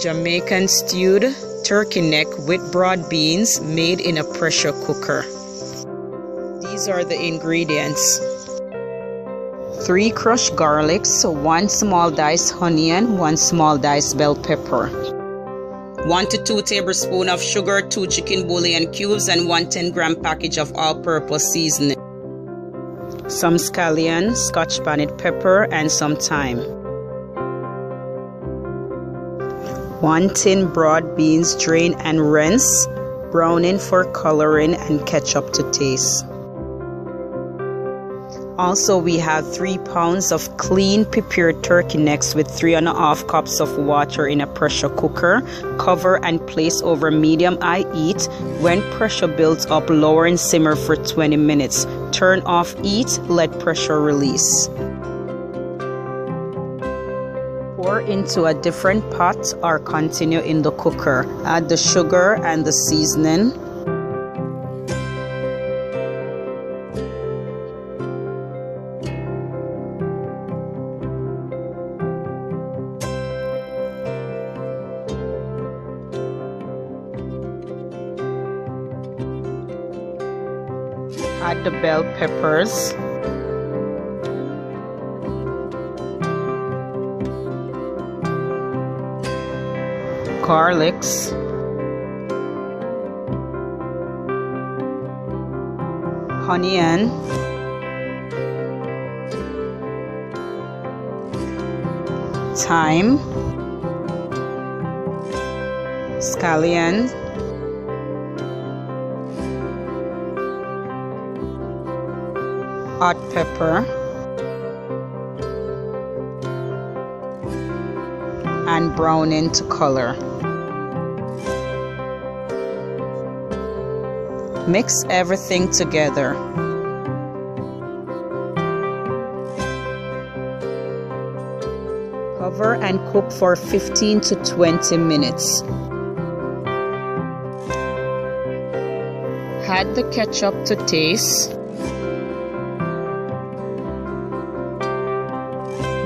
Jamaican stewed turkey neck with broad beans made in a pressure cooker. These are the ingredients: 3 crushed garlics, 1 small diced onion, 1 small diced bell pepper, 1 to 2 tablespoons of sugar, 2 chicken bouillon cubes, and 1 10-gram package of all-purpose seasoning, some scallion, scotch bonnet pepper, and some thyme. 1 tin broad beans, drain and rinse, browning for coloring, and ketchup to taste. Also, we have 3 pounds of clean prepared turkey necks with 3½ cups of water in a pressure cooker. Cover and place over medium-high heat. When pressure builds up, lower and simmer for 20 minutes. Turn off heat, let pressure release. Pour into a different pot or continue in the cooker. Add the sugar and the seasoning. Add the bell peppers, garlics, onion, thyme, scallion, hot pepper, and brown into color. Mix everything together. Cover and cook for 15 to 20 minutes. Add the ketchup to taste.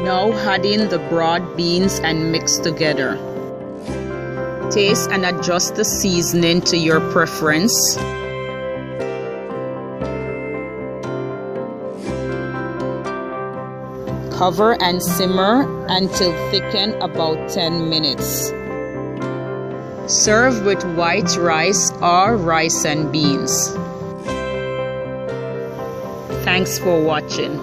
Now add in the broad beans and mix together. Taste and adjust the seasoning to your preference. Cover and simmer until thickened about 10 minutes. Serve with white rice or rice and beans. Thanks for watching.